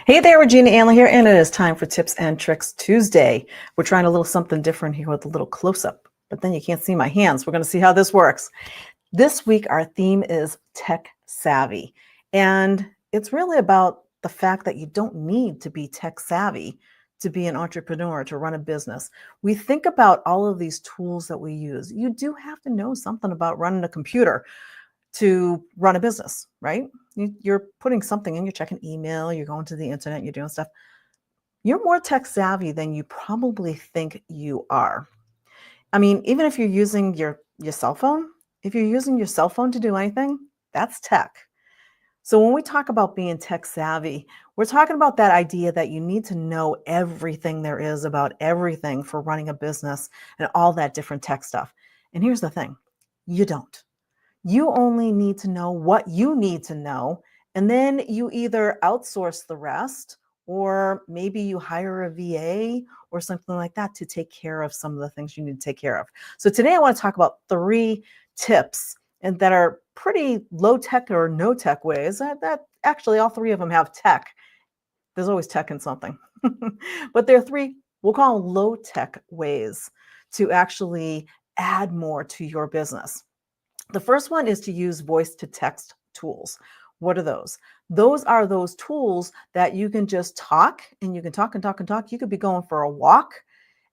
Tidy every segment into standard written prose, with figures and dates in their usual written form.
Hey there, Regina Anley here, and it is time for Tips and Tricks Tuesday. We're trying a little something different here with a little close-up, but then you can't see my hands. We're going to see how this works. This week, our theme is tech savvy, and it's really about the fact that you don't need to be tech savvy to be an entrepreneur, to run a business. We think about all of these tools that we use. You do have to know something about running a computer to run a business, right? You're putting something in, you're checking email, you're going to the internet, you're doing stuff. You're more tech savvy than you probably think you are. I mean, even if you're using your cell phone, if you're using your cell phone to do anything, that's tech. So when we talk about being tech savvy, we're talking about that idea that you need to know everything there is about everything for running a business and all that different tech stuff. And here's the thing, you don't. You only need to know what you need to know, and then you either outsource the rest or maybe you hire a VA or something like that to take care of some of the things you need to take care of. So today I want to talk about 3 tips and that are pretty low tech or no tech ways that actually all 3 of them have tech. There's always tech in something. But there are 3, we'll call them low tech ways to actually add more to your business. The first one is to use voice to text tools. What are those? Those are those tools that you can just talk, and you can talk and talk and talk. You could be going for a walk,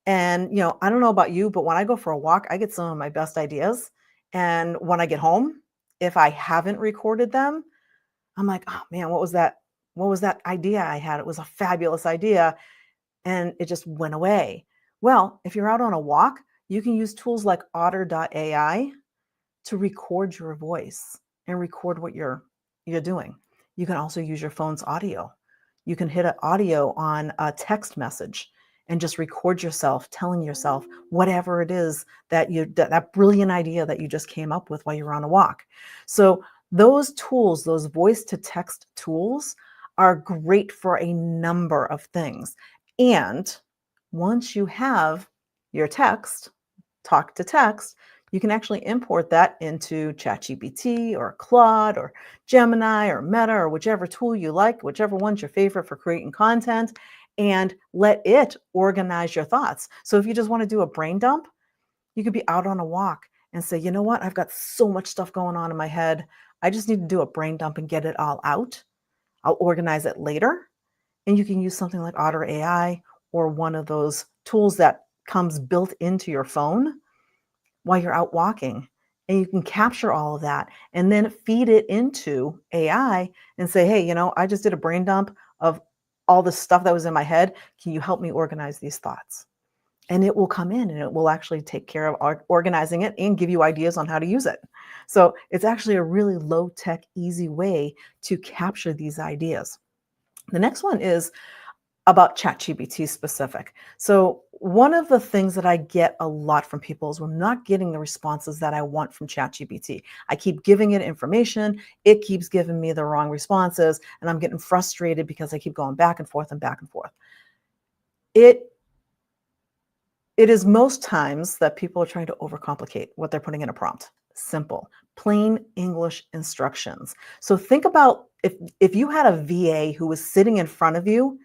and I don't know about you, but when I go for a walk, I get some of my best ideas. And when I get home, if I haven't recorded them, I'm like, oh man, what was that? What was that idea I had? It was a fabulous idea, and it just went away. Well, if you're out on a walk, you can use tools like Otter.ai to record your voice and record what you're doing. You can also use your phone's audio. You can hit an audio on a text message and just record yourself telling yourself whatever it is that that brilliant idea that you just came up with while you're on a walk. So those tools, those voice to text tools, are great for a number of things. And once you have your text, talk to text, you can actually import that into ChatGPT or Claude or Gemini or Meta or whichever tool you like, whichever one's your favorite for creating content, and let it organize your thoughts. So if you just want to do a brain dump, you could be out on a walk and say, you know what, I've got so much stuff going on in my head. I just need to do a brain dump and get it all out. I'll organize it later. And you can use something like Otter AI or one of those tools that comes built into your phone while you're out walking, and you can capture all of that and then feed it into AI and say, hey, I just did a brain dump of all the stuff that was in my head. Can you help me organize these thoughts? And it will come in and it will actually take care of organizing it and give you ideas on how to use it. So it's actually a really low tech, easy way to capture these ideas. The next one is about ChatGPT specific. So one of the things that I get a lot from people is we're not getting the responses that I want from ChatGPT. I keep giving it information, it keeps giving me the wrong responses, and I'm getting frustrated because I keep going back and forth and back and forth. It is most times that people are trying to overcomplicate what they're putting in a prompt. Simple, plain English instructions. So think about if you had a VA who was sitting in front of you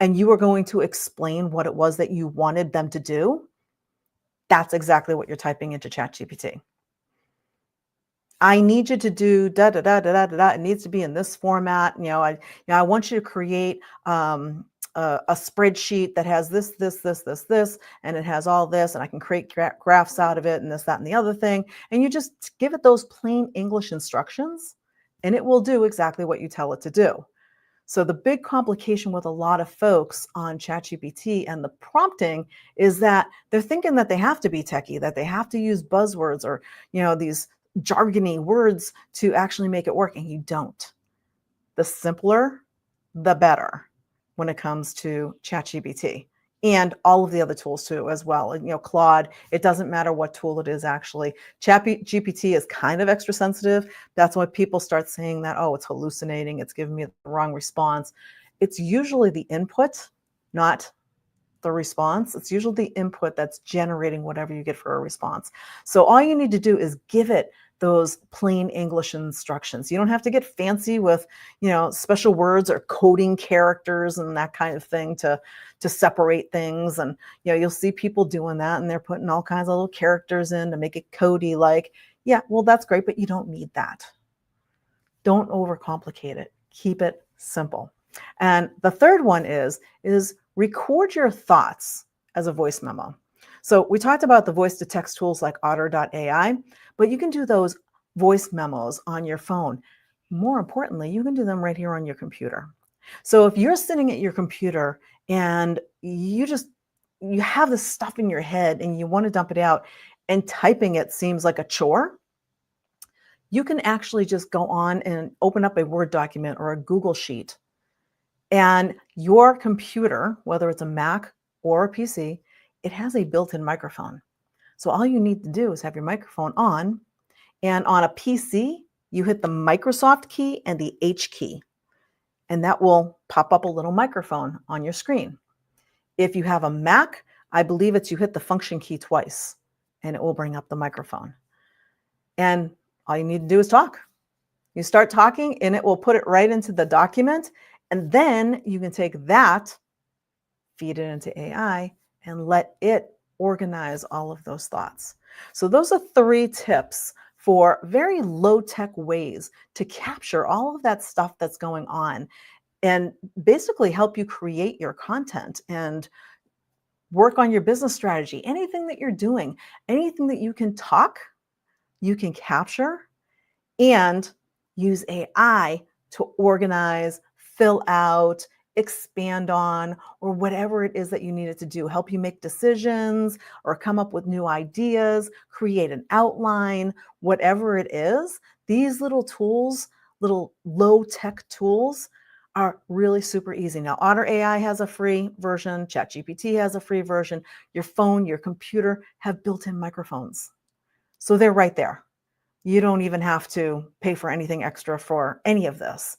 and you were going to explain what it was that you wanted them to do, that's exactly what you're typing into ChatGPT. I need you to do da da da da da da. It needs to be in this format. I want you to create a spreadsheet that has this, and it has all this, and I can create graphs out of it, and this, that, and the other thing. And you just give it those plain English instructions, and it will do exactly what you tell it to do. So the big complication with a lot of folks on ChatGPT and the prompting is that they're thinking that they have to be techie, that they have to use buzzwords or, these jargony words to actually make it work. And you don't. The simpler, the better when it comes to ChatGPT and all of the other tools too, as well. And, Claude, it doesn't matter what tool it is actually. ChatGPT is kind of extra sensitive. That's why people start saying that, oh, it's hallucinating, it's giving me the wrong response. It's usually the input, not the response. It's usually the input that's generating whatever you get for a response. So all you need to do is give it those plain English instructions. You don't have to get fancy with, special words or coding characters and that kind of thing to separate things. And you'll see people doing that, and they're putting all kinds of little characters in to make it codey like. Yeah, well, that's great, but you don't need that. Don't overcomplicate it. Keep it simple. And the third one is record your thoughts as a voice memo. So we talked about the voice to text tools like Otter.ai, but you can do those voice memos on your phone. More importantly, you can do them right here on your computer. So if you're sitting at your computer and you have this stuff in your head and you want to dump it out, and typing it seems like a chore, you can actually just go on and open up a Word document or a Google Sheet. And your computer, whether it's a Mac or a PC, it has a built-in microphone. So all you need to do is have your microphone on, and on a PC, you hit the Microsoft key and the H key, and that will pop up a little microphone on your screen. If you have a Mac, I believe you hit the Function key twice, and it will bring up the microphone. And all you need to do is talk. You start talking, and it will put it right into the document, and then you can take that, feed it into AI, and let it organize all of those thoughts. So those are 3 tips for very low-tech ways to capture all of that stuff that's going on and basically help you create your content and work on your business strategy. Anything that you're doing, anything that you can talk, you can capture and use AI to organize, fill out, expand on, or whatever it is that you need it to do. Help you make decisions or come up with new ideas, create an outline, whatever it is. These little tools, little low-tech tools, are really super easy. Now, Otter AI has a free version. ChatGPT has a free version. Your phone, your computer have built-in microphones. So they're right there. You don't even have to pay for anything extra for any of this.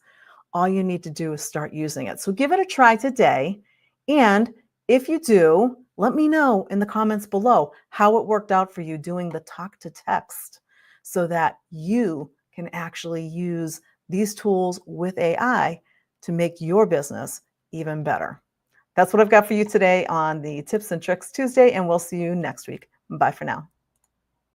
All you need to do is start using it. So give it a try today. And if you do, let me know in the comments below how it worked out for you doing the talk to text so that you can actually use these tools with AI to make your business even better. That's what I've got for you today on the Tips and Tricks Tuesday, and we'll see you next week. Bye for now.